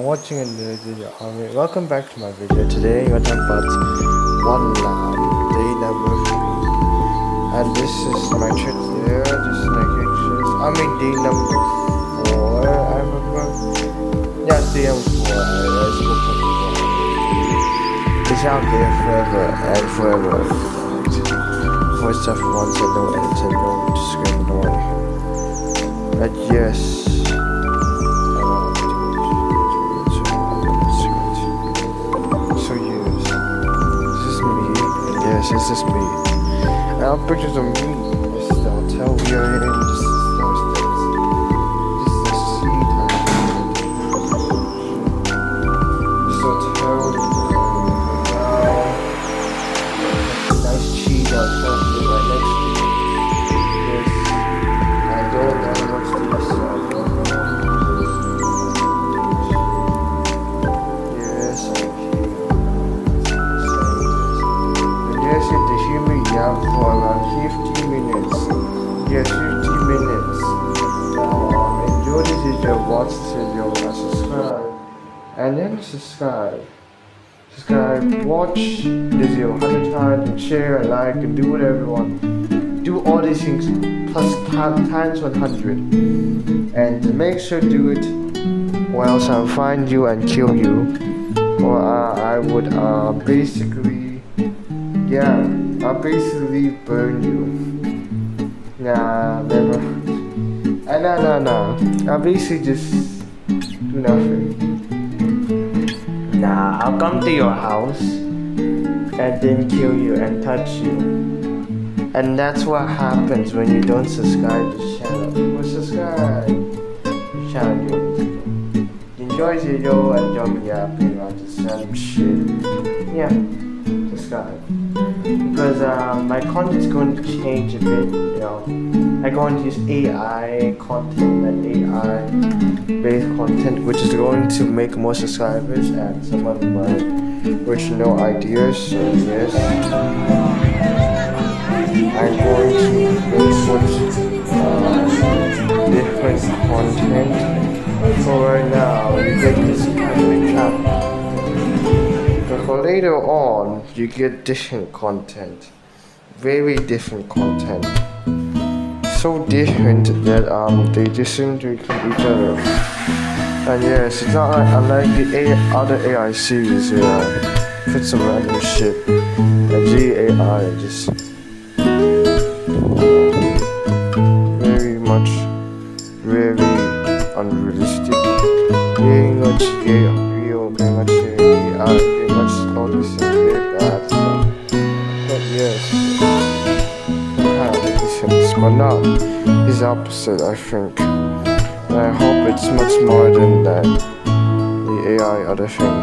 watching a new video. Welcome back to my video. Today we're talking about one line, day number 3. And this is my trip there, this is my pictures. Day number 4, I remember. Yeah, day number 4, I spoke before. It's out there forever and forever. Voice stuff once I don't edit and don't discriminate. But yes. Yes, this is me. I have pictures of me. This is the hotel we are in. This is downstairs. This is the seat. This is the hotel. Nice cheese outside right next to me. Yes. I don't know what's this. Yes, yes, you to hear me yell for around 50 minutes. Yes, 50 minutes. Now, enjoy this video, watch this video, and subscribe. And then subscribe. Subscribe, watch this video 100 times, and share, and like, and do whatever you want. Do all these things plus times 100. And make sure to do it, or else I'll find you and kill you. Or I would basically. Yeah, I'll basically burn you. Nah, never. Nah. I'll basically just do nothing. Nah, I'll come to your house and then kill you and touch you. And that's what happens when you don't subscribe to the channel. Well, subscribe to the channel. Enjoy the video and jump me up and watch some shit. Yeah, subscribe. Because my content is going to change a bit, I'm going to use AI content and AI based content, which is going to make more subscribers and some of my original ideas. So yes, I'm going to put different content. For right now, you get this kind of trap. For later on, you get different content, very different content, so different that they disintegrate from each other. And yes, it's not like unlike the other AI series where I put some random shit, and GAI just very unrealistic, very much unreal, very much AI. All this and that stuff. But yes, kind of different. But now, it's opposite, I think. And I hope it's much more than that. The AI other thing.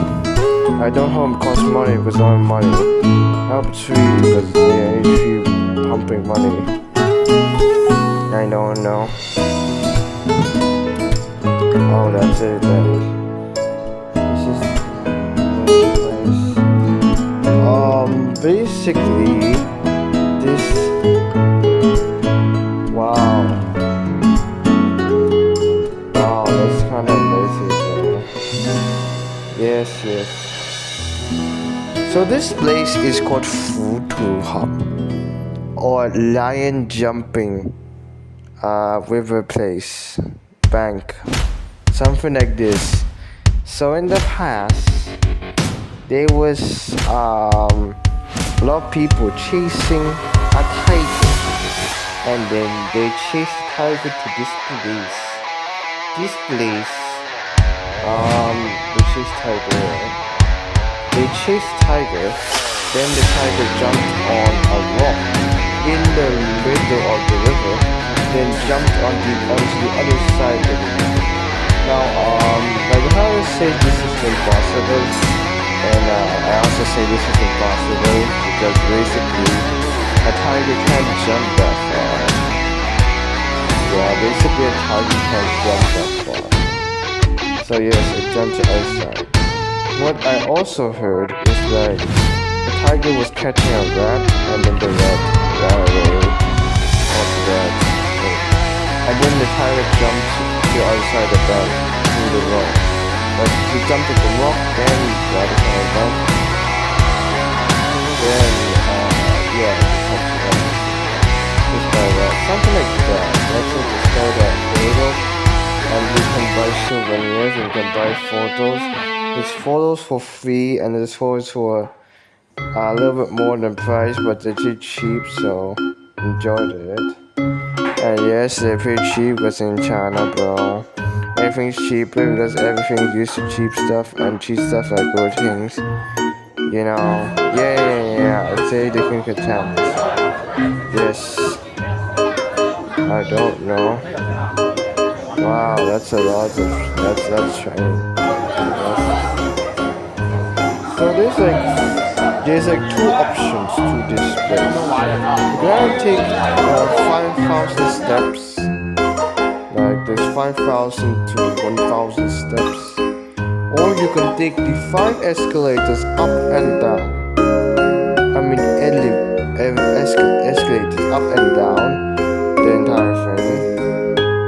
I don't hope it costs money because I have money. I hope it's free because yeah, it's free pumping money. I don't know. Oh, that's it, buddy. Basically, this. Wow, that's kind of basic. Yes. So this place is called Futu Hub, or Lion Jumping River Place Bank, something like this. So in the past, there was a lot of people chasing a tiger, and then they chased the tiger to this place. They chased tiger, then the tiger jumped on a rock in the middle of the river, then jumped onto the other side of the river. Now, like how I say this is impossible. And I also say this is impossible because basically a tiger can't jump that far. Yeah, basically a tiger can't jump that far. So yes, it jumped to the other side. What I also heard is that the tiger was catching a rat and then the rat ran away. And then the tiger jumped to the other side of the bank through the rock. But if you jump at the rock, then you gotta kind of jump. Then, yeah, you have to just like that. Something like that. Let's say just go that photo. And you can buy souvenirs, you can buy photos. There's photos for free, and there's photos for a little bit more than price, but they're too cheap, so enjoyed it. And yes, they're pretty cheap because in China, bro. Everything's cheaper because everything's used to cheap stuff, and cheap stuff are good things. You know, yeah. I'd say different contents. Yes. I don't know. Wow, that's a lot of that's training. So there's like two options to this place. You gotta take 5,000 steps. Like there's 5,000 to 1,000 steps. Or you can take the 5 escalators up and down. I mean escalators up and down the entire thing.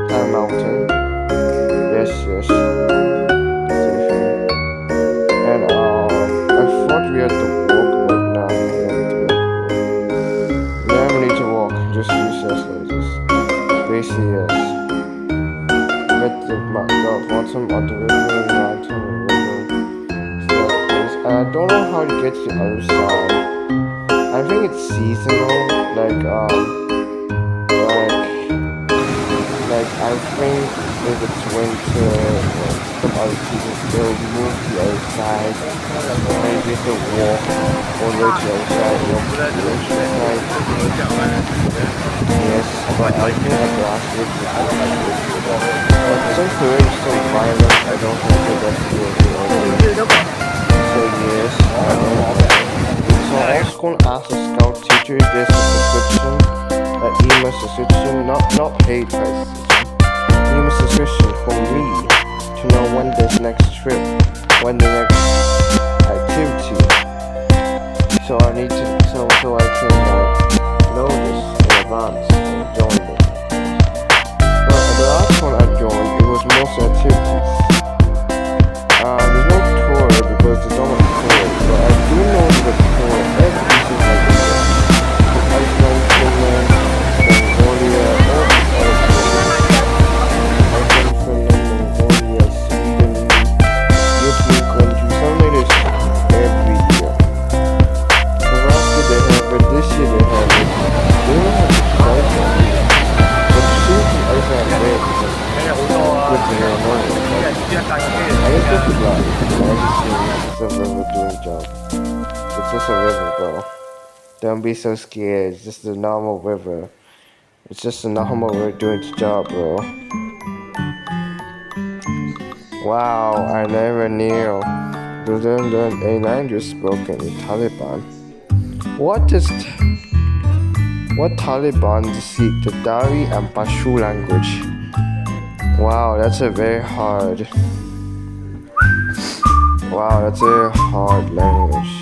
Entire mountain. Yes. And I thought we had to walk, but now we never need to walk, just use escalators. Basically, yes. Get the bottom of the river, mountain, staircase. I don't know how to get to the other side. I think it's seasonal, like I think if it's winter or some other seasons, they'll move to the other side. Maybe if they walk all the way to the other side, walk to the other side. Yes, but I think at the last week, but some Korean is so violent, I don't think that that's good. So yes, so I was going to ask the scout teacher if there's a subscription, an email subscription, not paid price. Email subscription for me to know when there's next trip, when the next activity. So I need to, so I can know this in advance and join it. But the last one I joined, it was most activities. There's no tour because there's no tour, but I do know the tour every single day. Iceland, Finland, Mongolia, all these other places. Iceland, Finland, Mongolia, Sweden, European countries. Some made it every year. So last year they have it, this year they have it. They don't have the price on it. But seriously, Iceland is great because good to hear more. I guess this is like, it's a river doing job. It's just a river, bro. Don't be so scared. It's just a normal river. It's just a normal river doing its job, bro. Wow, I never knew. A language spoken in Taliban. What Taliban speak? The Dari and Pashtun language. Wow, that's a very hard. Wow, that's a hard language.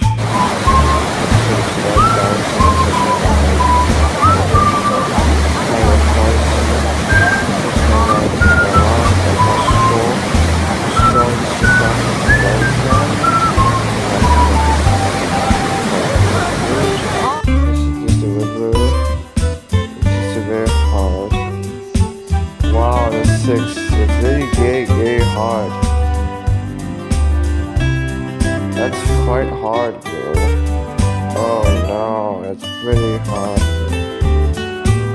It's really very hard. That's quite hard, bro. Oh no, that's really hard.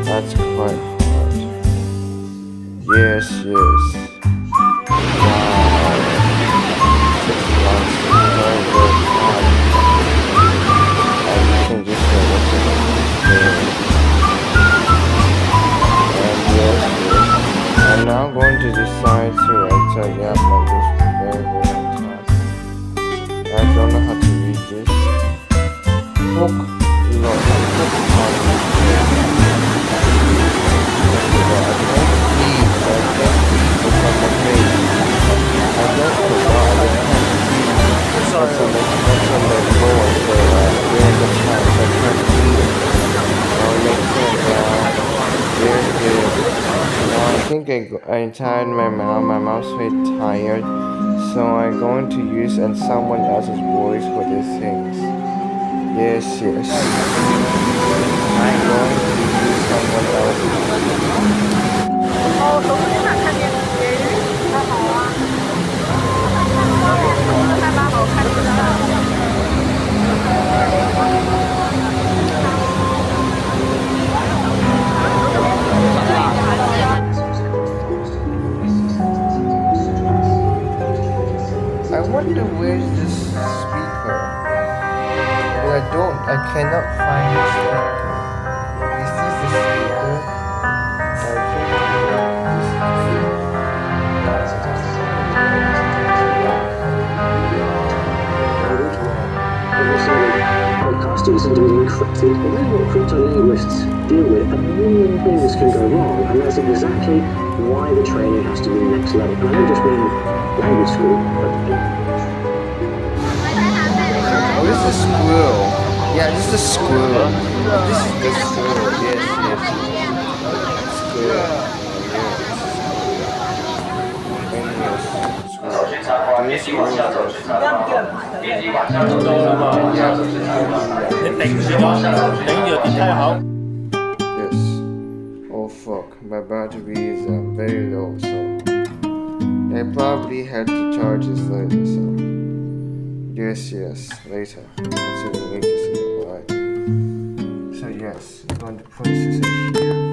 That's quite hard. Yes. Wow. 6 months is very hard. And you can just say what's in it. And yes. I'm now going to decide to enter Yap language very long time. I don't know how to read this. Book lot book on I think I'm tired. My mom's very tired, So I'm going to use and someone else's voice for these things. Yes, yes. I'm going to use someone else's voice. 哦，走出去哪看电视？还好啊，还蛮好看的。I wonder where's this speaker? But I cannot find the speaker. Is this the speaker? I think Every single podcast is doing encrypted, and that's what cryptolinguists deal with. A million things can go wrong, and that's exactly why the training has to be next level. And I don't just mean language school, but oh, this is a squirrel. Yeah, this is a squirrel. This is the squirrel. Yes, yes. Squirrel. Yes. Oh fuck, my battery is very low, so I probably had to charge this later, so yes, later. That's what we need to see. Alright. So yes, I'm going to place this here.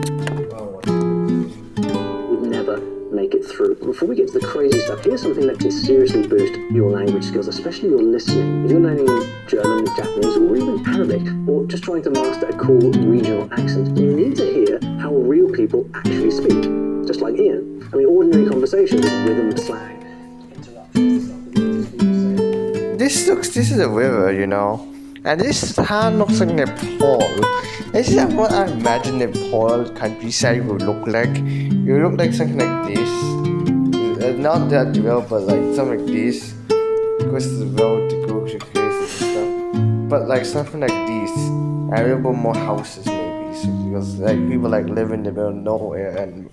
would never make it through. Before we get to the crazy stuff, here's something that can seriously boost your language skills, especially your listening. If you're learning German, Japanese, or even Arabic, or just trying to master a cool regional accent, you need to hear how real people actually speak. Just like Ian. I mean, ordinary conversations, rhythm, slang, This is a river, you know. And this town looks like Nepal. This is what I imagine Nepal countryside would look like. You look like something like this. Not that well, but like something like this. Because it's the road to go to places and stuff. But like something like this. And a little bit more houses maybe. So, because like people like live in the middle of nowhere and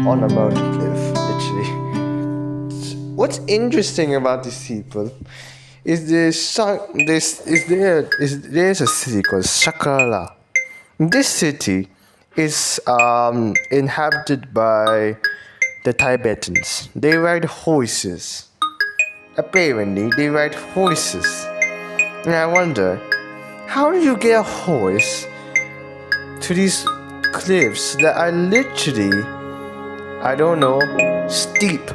on a mountain cliff, literally. What's interesting about these people is there's a city called Sakala. This city is inhabited by the Tibetans. They ride horses. Apparently, they ride horses. And I wonder, how do you get a horse to these cliffs that are literally, I don't know, steep?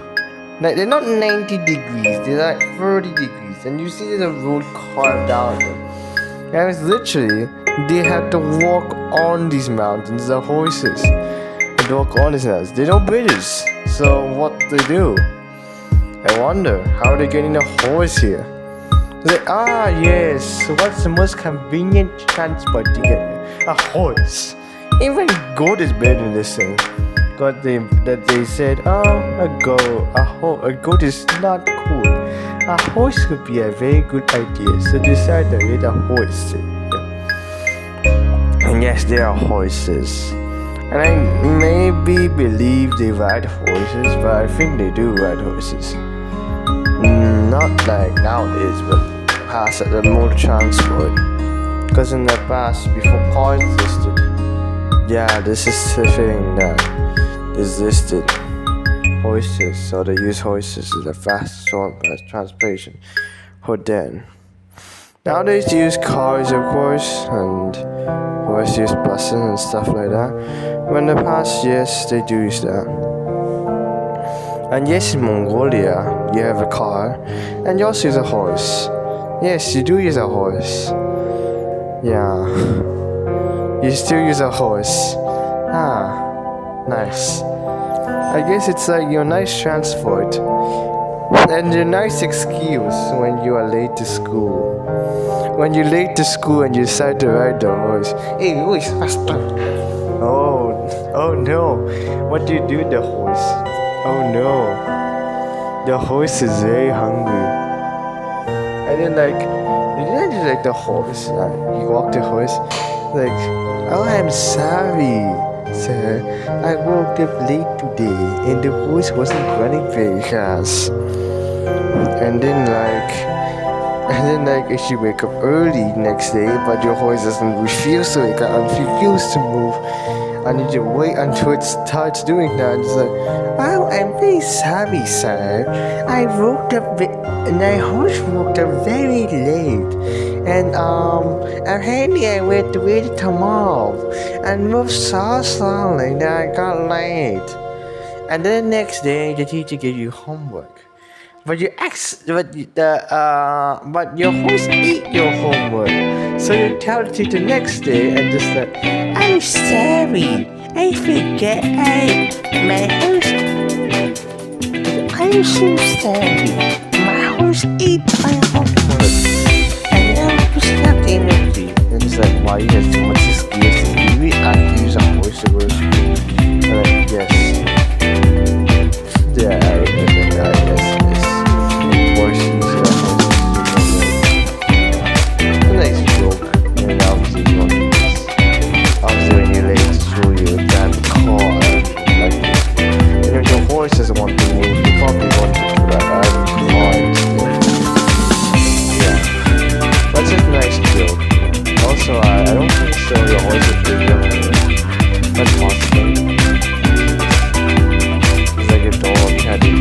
Like, they're not 90 degrees, they're like 30 degrees. And you see the road carved out them. And it's literally, they have to walk on these mountains, the horses. They walk on these mountains. They're not British. So what they do? I wonder, how are they getting a horse here? They yes, what's the most convenient transport to get a horse? Even goat is better than this thing. That they said, a goat is not cool. A horse could be a very good idea, so they decided to get a horse. And yes, there are horses. And I maybe believe they ride horses, but I think they do ride horses. Not like nowadays, but past the mode of transport. Because in the past, before cars existed, yeah, this is the thing that existed. Horses, so they use horses as a fast form of transportation for then. Nowadays they use cars, of course, and horses use buses and stuff like that. But in the past, yes, they do use that. And yes, in Mongolia, you have a car, and you also use a horse. Yes, you do use a horse. Yeah, you still use a horse. Nice. I guess it's like your nice transport and your nice excuse when you are late to school. When you're late to school and you decide to ride the horse. Hey, who is faster? Oh no. What do you do with the horse? Oh no. The horse is very hungry. And then you didn't just like the horse. You walk the horse like, oh, I'm sorry, sir, I woke up late today and the horse wasn't running very fast. and then if you wake up early next day, but your horse doesn't refuse to wake up and refuse to move, and you just wait until it starts doing that. And it's like, well, I'm very sorry, sir. I woke up and my horse woke up very late, and apparently I went to wait tomorrow and moved so slowly that I got late. And then the next day, the teacher gave you homework. But your horse ate your homework. So you tell the teacher next day and just like, I'm sorry, I forget my horse. I'm so sorry, my horse ate my homework. And now it was not energy. And it's like, why you have too much excuses? You really have to use a horse to go to school. I'm like, yes. Yeah, I remember that, yes. Nice joke, and obviously you want to do this. Obviously when you're late to school, you would grab the car and like this. And if your horse doesn't want to move, you probably want to drive out of the car instead. Yeah, that's just a nice joke. Also, I don't think so your horse is big enough. That's possible. It's like a dog, cat, your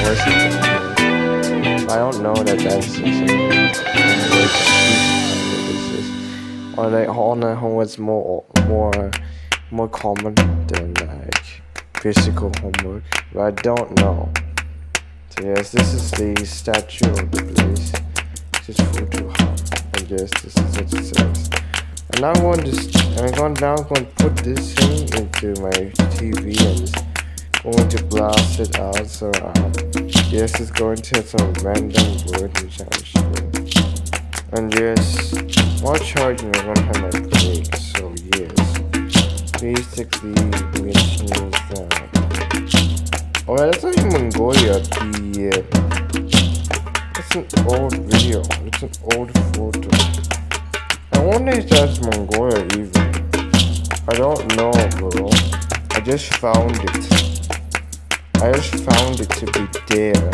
horse is I don't know that that's or like on home is more common than like physical homework, but I don't know. So yes, this is the statue of the place. This is photo hub, and yes, this is what it says. And I'm going to put this thing into my TV and just going to blast it out. So yes, it's going to have some random word which I'm sure. And yes, while charging I'm gonna have my break. So yes, basically which means that that's not in Mongolia. It's an old video. It's an old photo. I wonder if that's Mongolia even. I don't know, bro. I just found it. I just found it to be there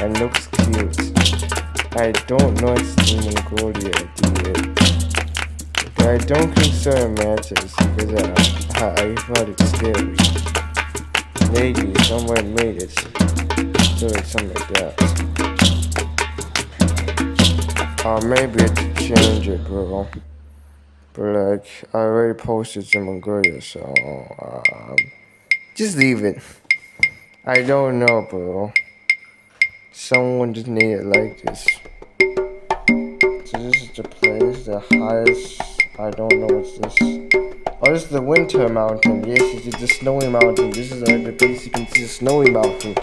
and looks cute. I don't know it's in Mongolia, but I don't consider it matters because I thought it's scary. Maybe someone made it, so it's something like that. Or maybe it's to change it, bro. But like, I already posted to Mongolia, so just leave it. I don't know, bro. Someone just made it like this. So this is the place, the highest. I don't know what's this. Oh, this is the winter mountain. Yes, this is the snowy mountain. This is like the place you can see the snowy mountain.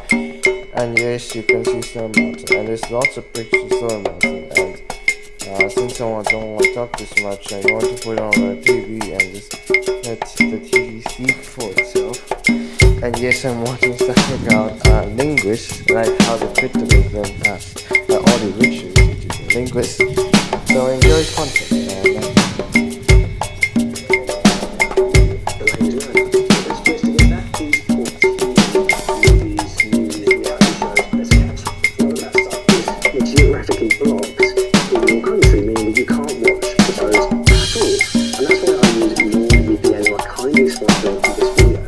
And yes, you can see snowy mountain. And there's lots of pictures of snowy mountain. And since I don't want to talk this much, I'm going to put it on my TV and just let the TV speak for itself. And yes, I'm watching something about linguists, like how they fit the them past all the rituals which is linguists. So enjoy his content. Geographically blocked in your country, meaning that you can't watch shows at all. And that's why I use NordVPN, or I kind of explain in this video.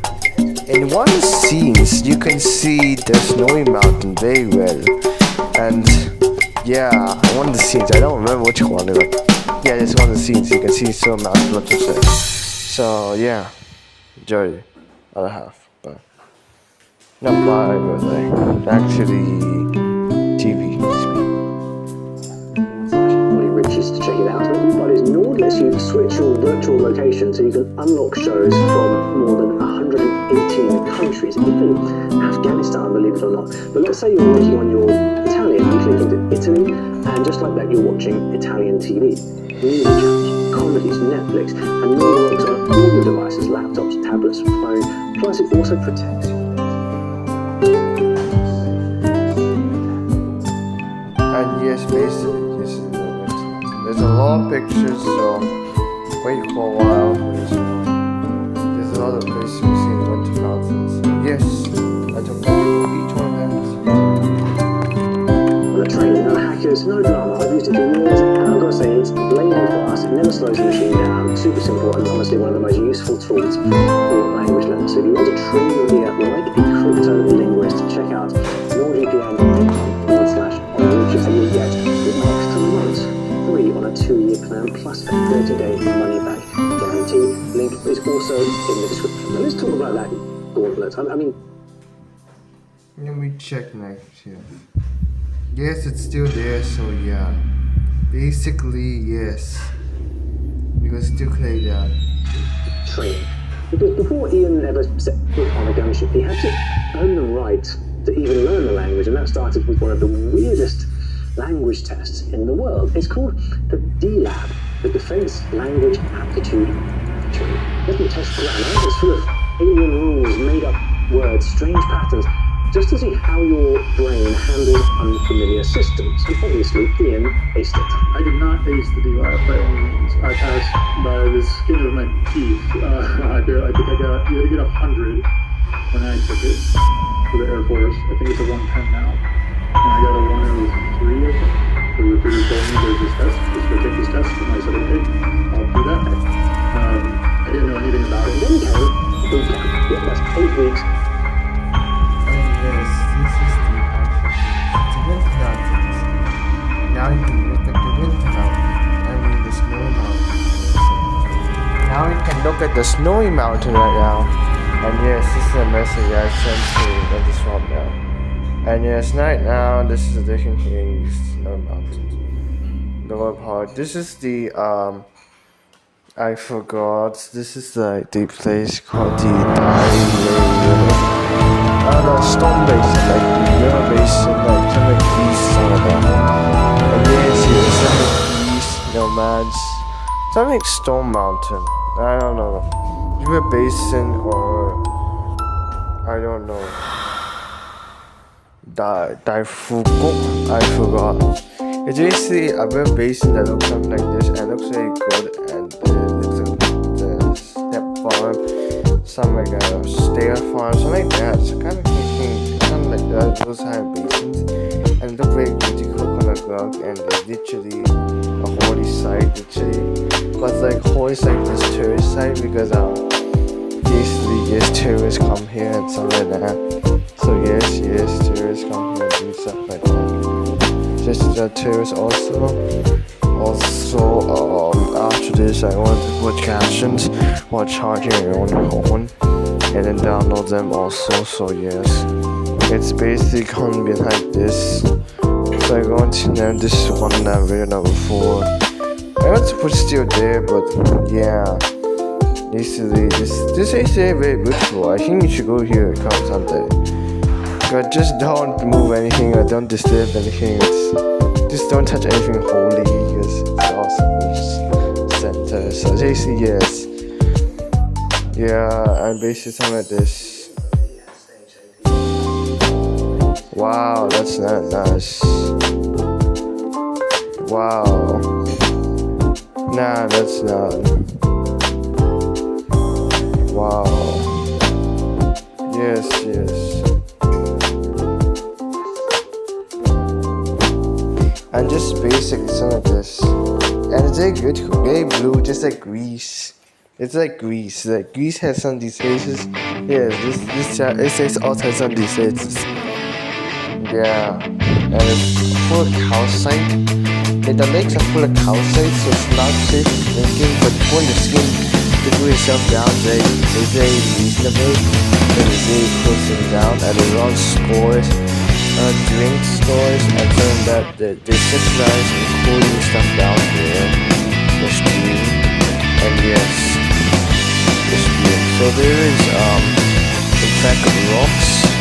In one scenes, you can see the snowy mountain very well, and yeah, one of the scenes, I don't remember which one, like, yeah, it's one of the scenes, you can see snowy mountain, what to say. So yeah, enjoy the other half, but not live, but like, actually, TV. Riches to check it out, but is Nord lets you switch your virtual location so you can unlock shows from more than 118 countries, even Afghanistan, believe it or not. But let's say you're working on your Italian, you click into Italy, and just like that you're watching Italian TV. Music channels, comedies, Netflix, and Nord works on all your devices, laptops, tablets, phone, plus it also protects you. And yes, basically, this is the winter. There's a lot of pictures, so wait for a while. There's a lot of places we see in the winter mountains. Yes. powerful and honestly one of the most useful tools for language learning. So if you want to train your ear like a crypto-linguist, check out nordvpn.com/language and you'll get an extra month free on a 2-year plan plus a 30-day money-back guarantee. Link is also in the description. Now let's talk about that gauntlet. I mean, let me check next here. Yes, it's still there, so yeah. Basically, yes. You can still play that. Training. Because before Ian ever set foot on a gunship, he had to earn the right to even learn the language, and that started with one of the weirdest language tests in the world. It's called the DLAB, the Defense Language Aptitude Training. It doesn't test grammar, it's full of alien rules, made-up words, strange patterns, just to see how your brain handles unfamiliar systems. And obviously, Ian aced it. I did not ace the DLAB by any means. I passed by the skin of my teeth. I think I got, you had to get 100 when I took it for the Air Force. I think it's a 110 now. And I got a 103, I think. The recruiter told me there's this test, just go take this test. And I said, okay, I'll do that. I didn't know anything about it. Then came boot camp. Yeah, that's 8 weeks. Yes, this is the actual wind mountains. Now you can look at the wind mountain. I mean the snowy mountain. Now you can look at the snowy mountain right now. And yes, this is a message I sent to the swamp now. And yes, right now this is the different things, snowy mountains. Lower part. This is the I forgot. This is like the place called the the storm basin, like the river basin, like something east, something like that. And yes, it's something east, nomads, something storm mountain. I don't know, river basin or I don't know. Daifuku, I forgot. It's basically a river basin that looks something like this and looks very good, and it's a step farm, something like a stair farm, something like that. So kind of thinking something like that, those kind of basins, and it looked very good. You cook on the ground, and it's literally a holy site, literally. But like holy site is tourist site because basically yes, tourists come here and something like that. So yes, tourists come here and do stuff like that. Just the tourists also, after this I want to put captions while charging your own phone and then download them also. So yes, it's basically gonna be like this. So I'm going to name this one video number 4. I want to put still there, but yeah, basically this is very beautiful. I think you should go here and come someday. But just don't move anything or don't disturb anything. Just don't touch anything holy because it's awesome center. So basically yes. Yeah, and basically something like this. Wow, that's not nice. Wow. Nah, that's not. Wow. Yes. And just basically something like this. And it's very good, very blue, just like Greece. It's like Greece. Like Greece has some of these faces. Yes, it says also has some of these faces. Yeah. And it's full of calcite. And the legs are full of calcite, so it's not safe for drinking, but pulling the skin to cool yourself down is very reasonable. And it's very cooling down, and it runs scores. Drink stores and something that they specialize in cooling stuff down here. The stream, and yes, the stream. So there is in fact rocks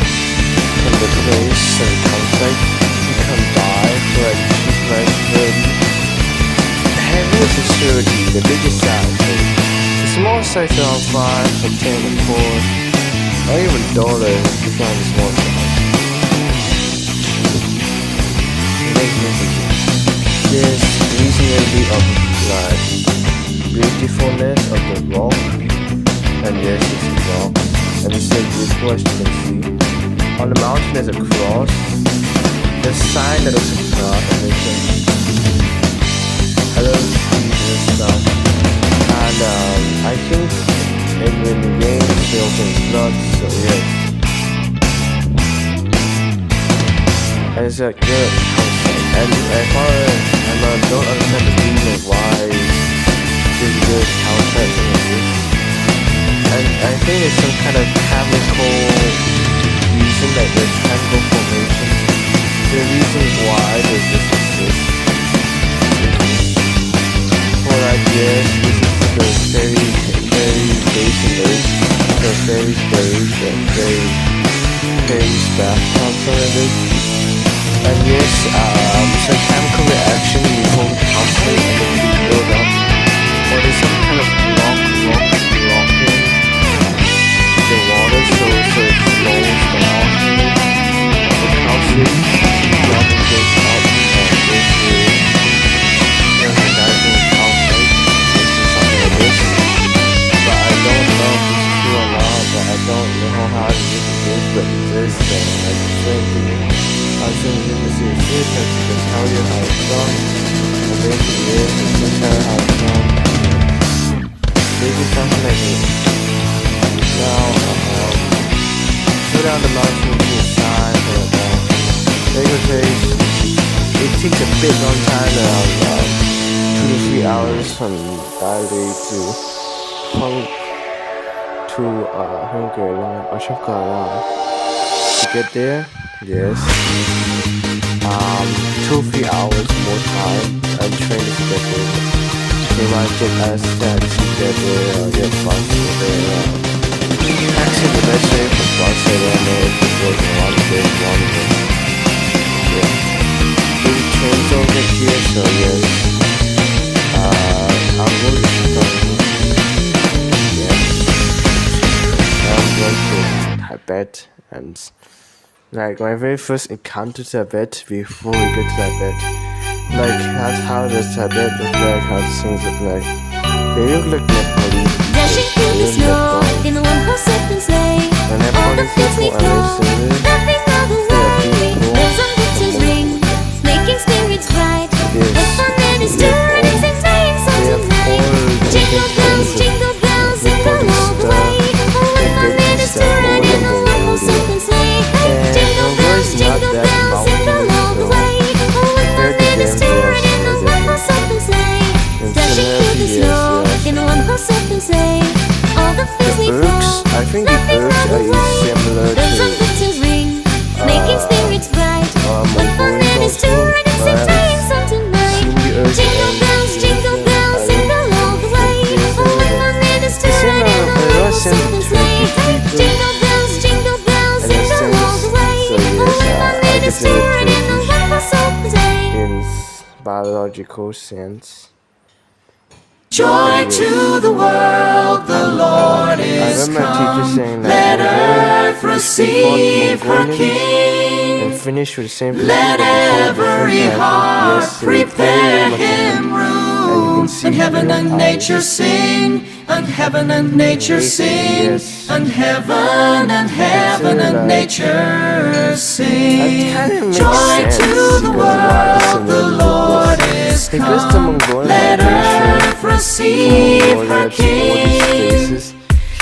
from the place and it comes like you can die for like cheap like 30. Heavy is a 30, the biggest size. The small size around 5 or 10 or 4, or even $1 if you find the small size. This reasonably of like beautifulness of the rock, and yes, it's a rock, and it's so beautiful as you can see. On the mountain there's a cross, the sign that looks like a cross, and it says hello Jesus stuff, and And I think in the game still there's blood, so yes. And it's a good concept. And as far as I don't understand the reason why this good concept exists. And I think it's some kind of chemical reason that there's chemical formation. The reason why does this exist? For like yes, this is the very basic the very staff concept of it. And yes, some chemical reaction involve the conflict and then we build up. Or there's some kind of blocking the water so it flows down. The calcium water goes up and goes through. There's a rising conflict. This is something like this. But I don't know if it's true or not, but I don't know how this exists, but it exists and like the same thing. I think you can see it's here because it can tell you how it's done. And basically it can tell you how it's done. This is something like this. Now, go down the mountain to the side and it takes a bit long time, around 2 to 3 hours from Dali to Hungary or Shafkara to get there. Yes. 2-3 hours more time and train to get there. They might get us that to get there or get bus there. Actually, the best way for bus there and if it goes one day. Yeah. The trains don't get here, so yes. I'm going to Tibet and like my very first encounter to Tibet before we get to Tibet. Like how does Tibet look like, how does things look like. They look like Nepalese. Dashing through the snow in a one-horse open sleigh. All the fields we go, laughing all the way. Bells on winter's ring, making spirits bright. The fun that is turning and playing songs tonight. Jingle bells, jingle all the way. Oh, what fun it is to ride in a one-horse open sleigh. Jingle bells, all the way. Oh, what fun it is to ride in a one-horse open sleigh. Dashing through the snow in a one-horse open sleigh. All the fields we go, I think the Berks are similar bells on winter's ring, making spirits bright. What fun it is to ride and sing playing song tonight. Jingle bells, all the way. Oh, what fun it is to ride in a one-horse open sleigh. Jingle bells, all the way. Oh, what fun it is to ride in a one-horse open sleigh. In biological sense. Joy to the world, the Lord is come. Let earth receive her King. And finish with the same thing. Let every heart prepare him room. And heaven and nature sing, and heaven and nature sing, and heaven and nature sing. Joy to the world, the Lord is come. Let earth receive her King.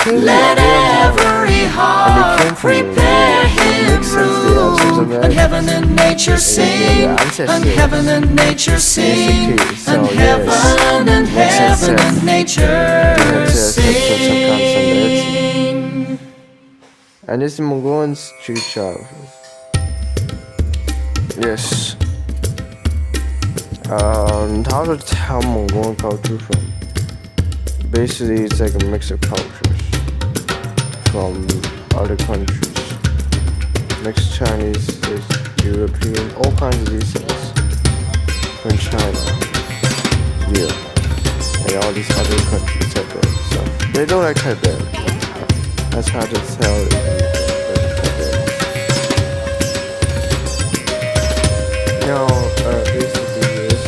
Let every heart prepare him room. And heaven and nature sing, and heaven and nature sing, and heaven and nature sing. And this is Mongolians Chucha. Yes. How to tell Mongolian culture from? Basically, it's like a mix of cultures from other countries. Mixed Chinese, there's European, all kinds of these things. From China, yeah, and all these other countries have that stuff. They don't like Tibet. That's hard to tell. Now, basically this.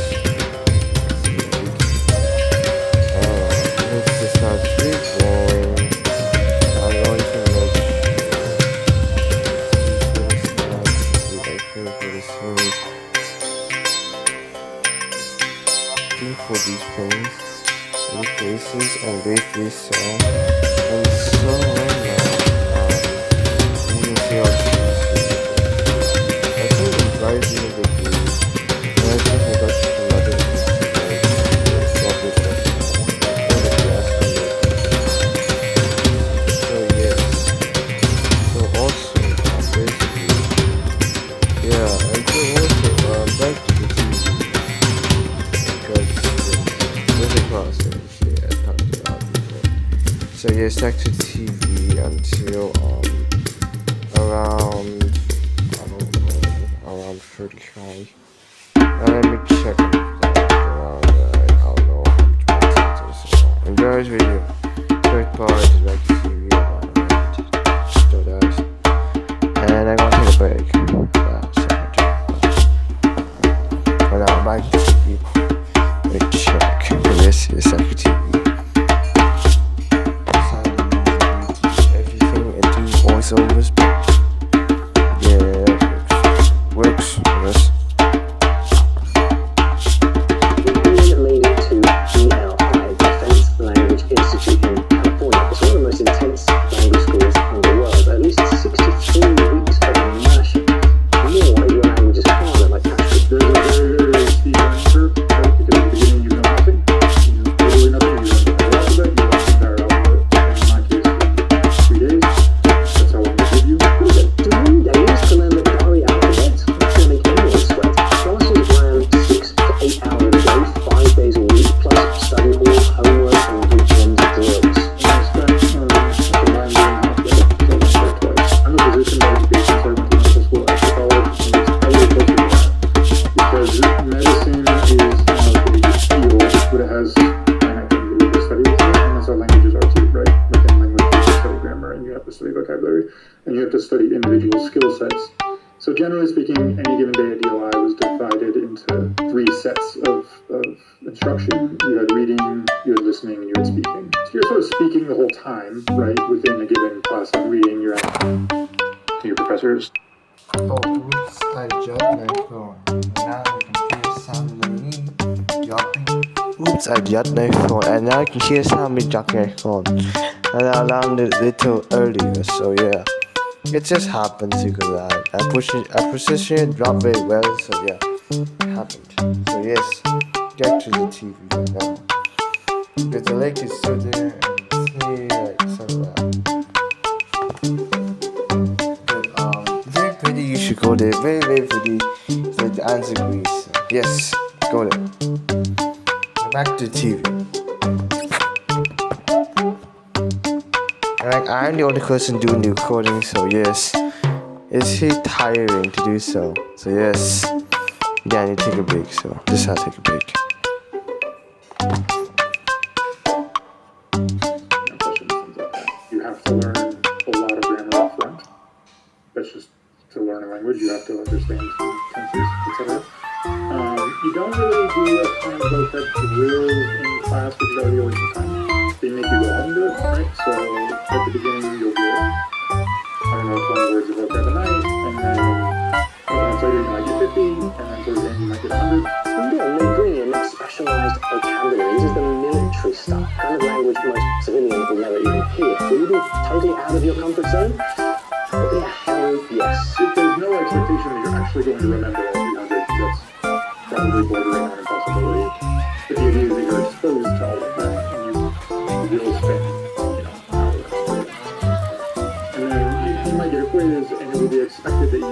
Let's just start going. I'm going to for these pins, these places, and stuck to TV until around, I don't know, around 35. Let me check that around, I don't know how much more so. Enjoy this video. Third part is back to TV. Still does. And I'm gonna take a break. But now I'm back to TV. Let me check. This is Stuck to TV. Everything into voiceovers. Yeah, works. Yes. Made it to DLI, Defense Language Institute in California. It's one of the most intense language schools in the world. At least 63 weeks of immersion. More if your language is harder, like Patrick. There's a very steep learning curve, right? Because at the beginning you know nothing. You know literally nothing. You learn the alphabet, you learn the entire alphabet. In my case, 3 days. That's how long they give you. 3 days to learn the Dari alphabet? That's going to make anyone sweat. Classes ran 6 to 8 hours a day, 5 days a week, plus study hall, homework, and weekend drills. I'm a physician by education, so I went to medical school after college, and it's probably closer to that. Because medicine is a field, but it has finite things that we can study within it, and that's how languages are too, right? Within language, you have to study grammar, and you have to study vocabulary, and you have to study individual skill sets. So generally speaking, any given day at DLI was divided into 3 sets of instruction. You had reading, you had listening, and you had speaking. So you're sort of speaking the whole time, right? Within a given class on reading, you're asking your professors. Oh, oops, I dropped my phone. Now I can hear somebody dropping. Oops, I dropped my phone, and now I can hear somebody dropping my phone. And I alarmed it a little earlier, so yeah. It just happens because I position it, drop very well, so yeah, it happened. So yes, get to the TV right now. Because the lake is still there, and see, like, so very pretty, you should go there, very, very pretty. So the answer Greece. Yes, go there. Back to the TV. Like, I'm the only person doing the recording, so yes. It's tiring to do so. So yes. Yeah, I need to take a break, so this is how I take a break. You have to learn a lot of grammar up front. That's just to learn a language. You have to understand some tenses, etc. You don't really do a ton of vocab drills in class, but you gotta be away from time. They make you go home to it, right? So at the beginning you'll get, I don't know, 20 words of vocab a night, and then later you might get 50, and then towards the end you might get 100. Yeah, they bring in specialized vocabulary. This is the military stuff, kind of language most civilians will never even hear. Will you be totally out of your comfort zone? Yeah, hell yes. There's no expectation that you're actually going to remember all 300. That's probably bordering on impossibility. But the idea is that you're exposed to all of that, and you will spend, hours. And then you might get a quiz, and it will be expected that you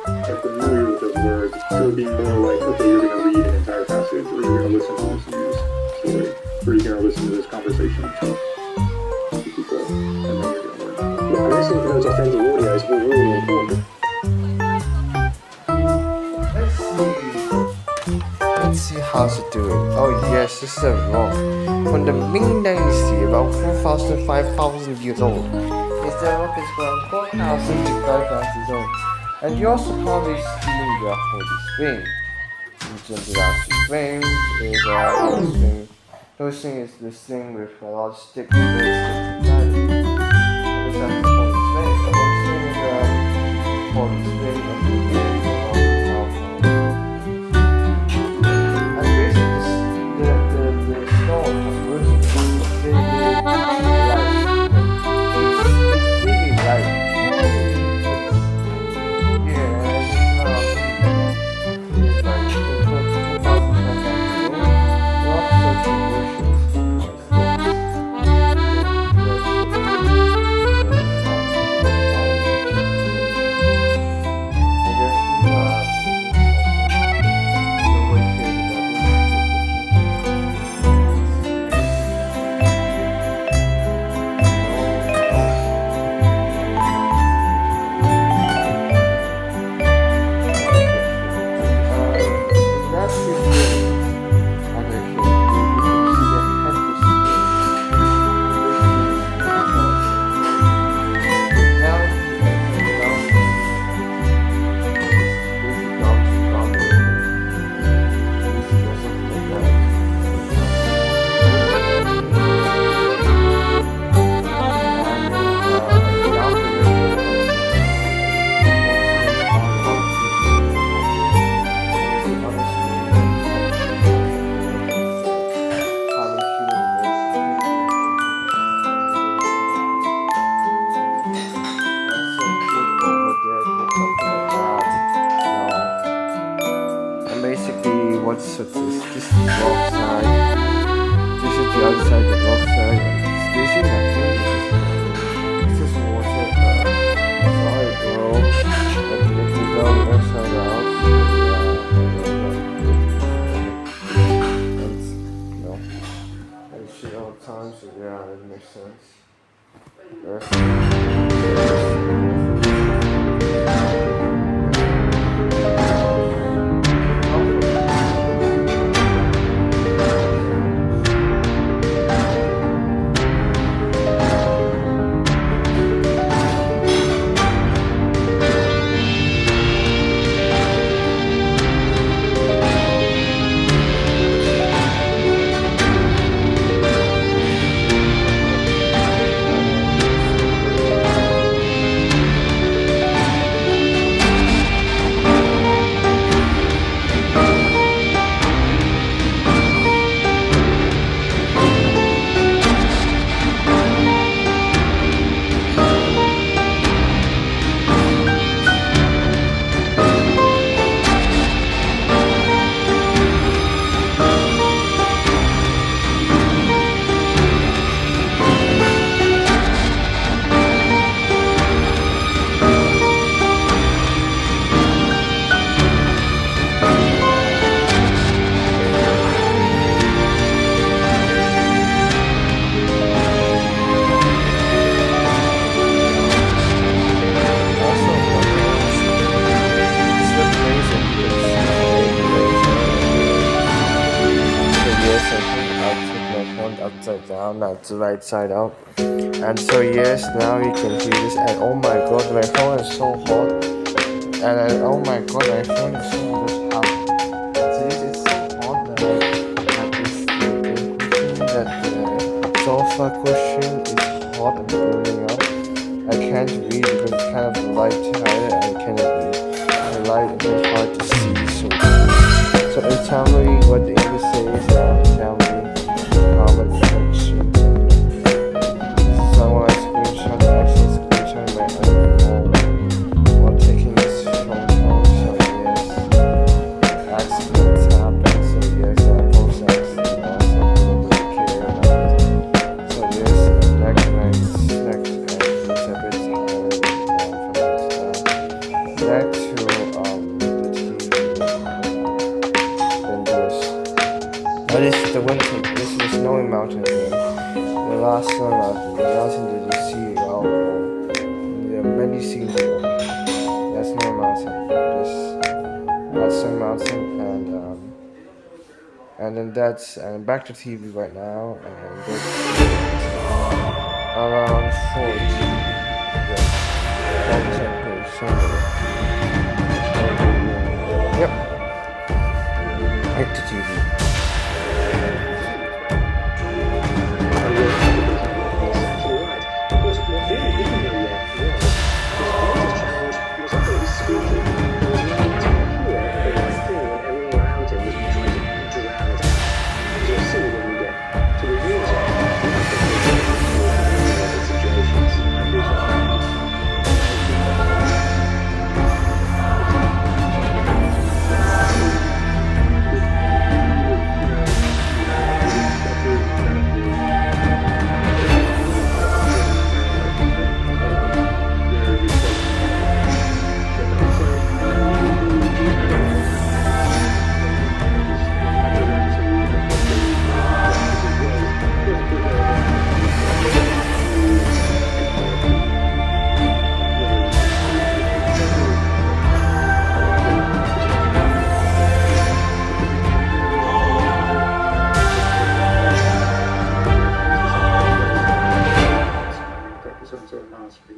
are familiar with those words. So it would be more like, okay, you're going to read an entire passage, or you're going to listen to this news story, or you're going to listen to this conversation between people, and then you're going to learn. Yeah, listening to those authentic audios will be really important. Let's see how's it doing. Oh yes, this is wrong. From the Ming Dynasty, about 4,000 5,000 years old. Its developed is around 4,000 to 5,000 years old. And you also probably seen the Holy Spring. Which is the last spring is Holy Spring. Holy Spring is this thing with a lot of sticks, very sticky inside. And it's like the Holy Spring. The Holy Spring is Holy Spring of the year. what's this? This is the block side. This is the other side, the block side. This is nothing. This is water. Sorry, bro. But if you go left side out, no. I shit all the time, so yeah, it makes sense. Upside down, not the right side up. And so yes, now you can hear this. And oh my god, my phone is so hot. And oh my god, my phone is so hot. It's so hot that the sofa cushion is hot and burning up. I can't read because it's kind of light here and I can't read. The light is hard to see. So tell me what the English says. Tell me. Comment section. Someone I screenshot, actually screenshot my own phone while taking this phone call, so yes. Accidents happen, so yes, Apple sucks and also people care about it. So yes, next and it's a bit back to the TV. Then this. But this is the winter. This is the snowy mountain here. The last snowy mountain. The last thing that you see, there are many scenes here. That's snowy mountain. That's snowy mountain, and then that's back to TV right now, and it's around 40. Yes, yep. Back to TV.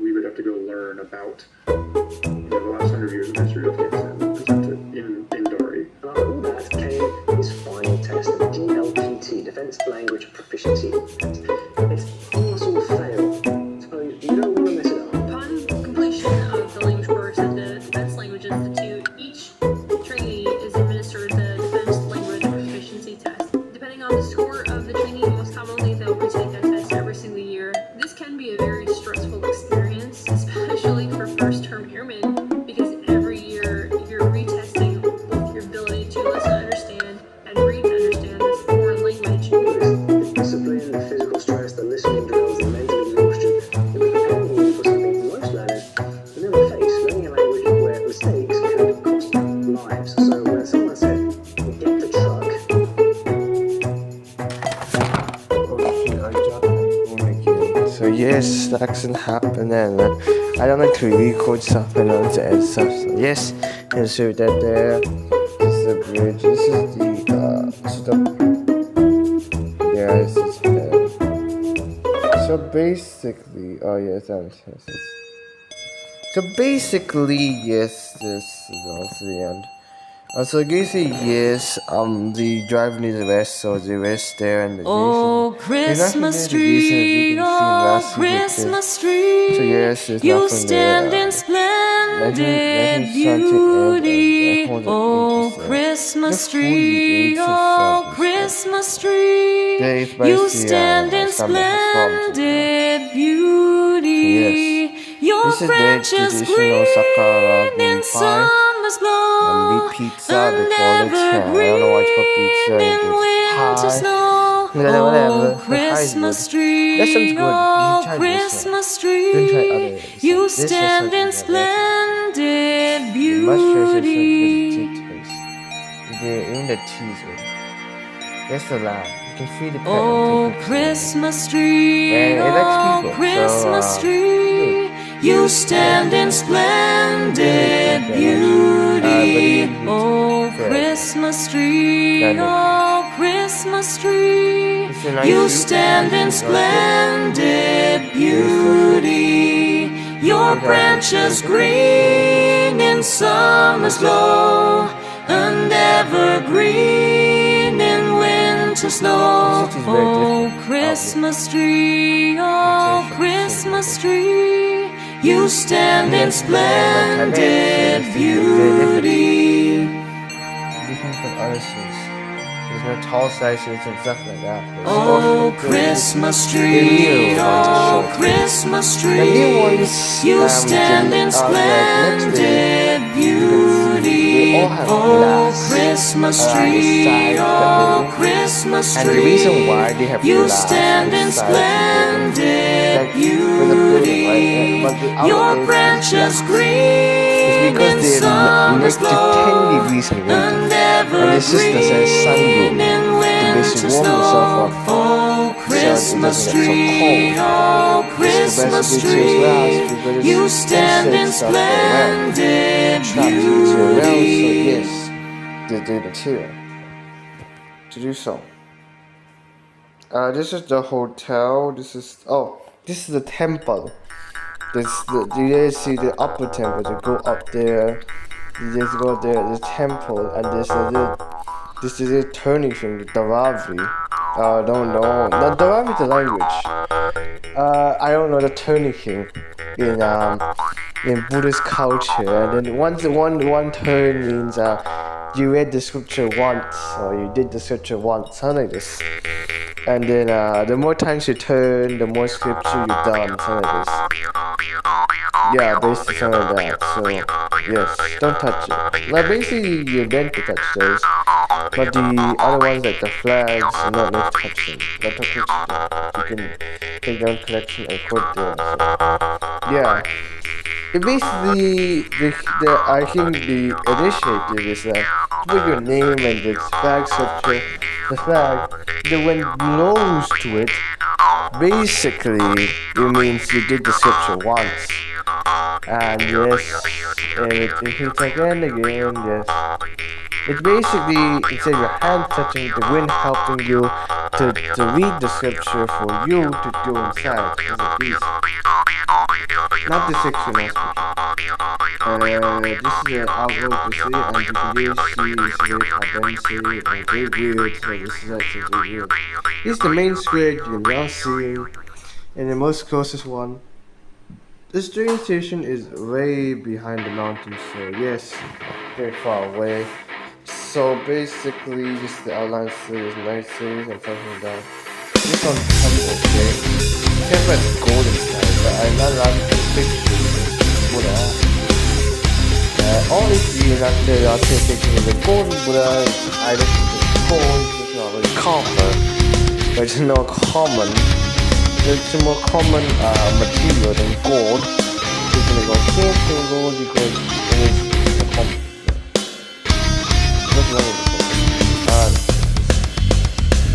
We would have to go learn about the last 100 years of history of Afghanistan and present it in Dari. And after all that came his final test, the DLPT, Defense Language Proficiency Test. It's pass or fail, so you don't want to mess it up. Upon completion of the language course at the Defense Language Institute, each trainee is administered the Defense Language Proficiency Test. Depending on the score of the trainee, most commonly they'll retake that test every single year. This can be a very stressful experience, especially for first-term airmen, because every year you're retesting both your ability to listen and understand accident happened, and I don't like to record stuff and to edit stuff. So yes, and so that there. This is the bridge. This is yeah, this is bad. So basically, oh yes, so basically, yes, this is the end. So you say yes, the driver needs a rest, so the rest there and the Oh, Christmas tree, oh, Christmas tree, so yes, you stand in splendid beauty. Oh, Christmas tree, oh, Christmas tree, you stand in splendid beauty. Your branches green in summer's glow, and evergreen in winter snow. Oh, Christmas tree, oh, Christmas tree, you stand in splendid beauty. In the teas, that's the lamb. You can feed the pet. Oh, Christmas tree, oh, Christmas tree, you stand in splendid beauty. Oh, Christmas tree, oh, Christmas tree, you stand in splendid beauty. Your branches green in summer's glow, and evergreen in winter snow. Oh, Christmas tree, oh, Christmas tree, you stand in splendid beauty. Different from other trees. There's no tall sizes and stuff like that. Oh, Christmas tree, oh, Christmas tree, you stand in splendid beauty. Oh, Christmas tree, oh, Christmas tree, and the reason why they have you stand in splendid beauty. Your branches green in summer's glow, and evergreen in winter snow. Oh, Christmas tree, oh, Christmas tree, you stand in splendid beauty. To do so. This is the hotel. This is the temple. You guys see the upper temple. You go up there. You just go there. The temple, and this is a turning thing. The Dharavi. Don't know. The Dharavi is the language. I don't know the turning thing in Buddhist culture. And then one turn means you read the scripture once, or you did the scripture once, something like this. And then the more times you turn, the more scripture you've done, something like this. Yeah, basically something like that. So yes, don't touch it. Like basically you're meant to touch those, but the other ones like the flags, you're not meant to touch them. Don't touch them. You can take down collection and put there. So, yeah. It basically, I think the initiative is put your name and the flag scripture, the flag, the when close to it, basically it means you did the scripture once. And yes, if it's again, yes. It's basically, instead of your hand touching the wind helping you to read the scripture for you to go inside as a piece. Not the section aspect. This is an outlook to see, and you can really see it's very convincing and very weird, so this is actually very weird. This is the main square you can now see, and the most closest one. This train station is way behind the mountains, so yes, very far away. So basically, just the outline cities, nice cities, and something like that. This one's temple, okay? Temple is golden style, but I'm not allowed to take pictures. Buddha. All these views after the taking the golden Buddha, I look at the gold, it's not really common, but it's not common. It's a more common material than gold. You can go something gold because it is common. What's wrong with it?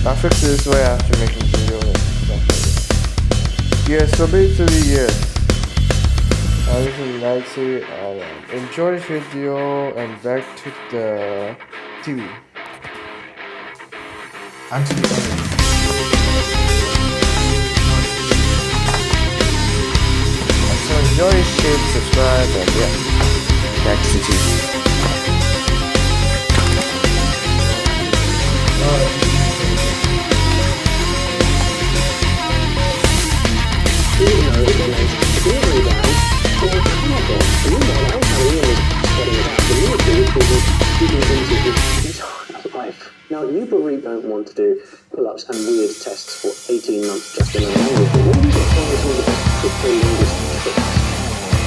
I'll fix this way after making the video and stuff like this. Yes, so basically, yes. I really like it. Enjoy this video and back to the TV. And to the end. So enjoy, share, subscribe, and yeah, back to the TV. Now, you probably don't want to do pull-ups and weird tests for 18 months just in a language, but maybe you can try some of the best crypto linguistic tricks.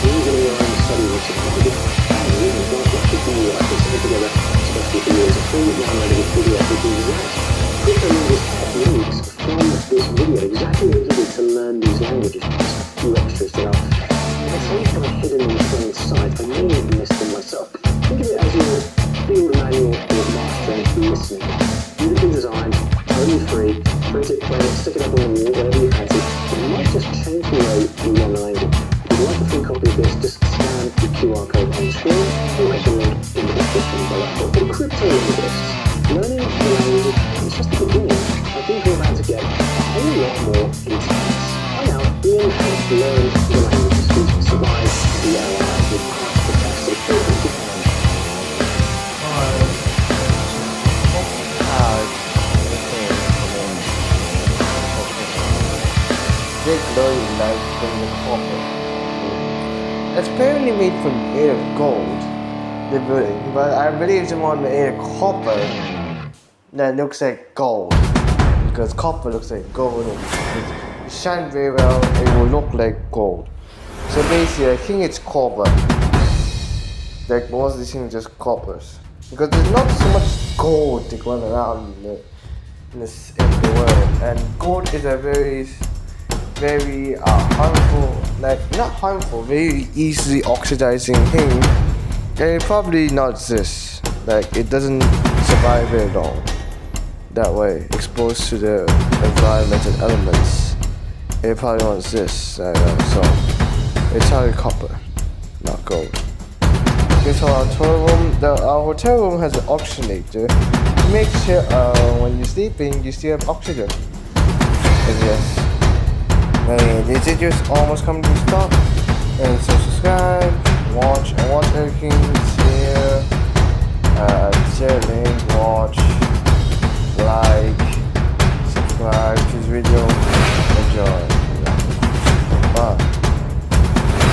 Using your own study which is quite good, and using don't watch a video like this all together, especially for you as a free downloadable PDF with the exact crypto linguistic techniques from this video, exactly what you did to learn these languages. A few extras there are. There's some kind of hidden in plain sight. I may have missed them myself. Think of it as your field manual for mastering listening. Beautifully designed, totally free, print it, play it, stick it up on the wall, whatever you fancy. But you might just change the way you learn the language. If you'd like a free copy of this, just scan the QR code on screen or click the link in the description below. But for crypto linguists, learning the language is just the beginning. I think we're about to get a lot more intense. By now, Ian has learned the languages to survive the AI with past fantastic ability. Big glory light from the copper. It's apparently made from made of gold, the building, but I believe it's one made of copper that looks like gold. Because copper looks like gold and it shines very well, it will look like gold. So basically I think it's copper. Like most of these things are just coppers. Because there's not so much gold to go around in the world. And gold is a very harmful, like not harmful, very easily oxidizing thing, and it probably not exists. Like it doesn't survive very long that way, exposed to the environmental elements. It probably won't exist. So it's probably copper, not gold. Okay, so our hotel room has an oxygenator to make sure when you're sleeping you still have oxygen. And yes. This video is almost coming to a stop, and so subscribe, watch everything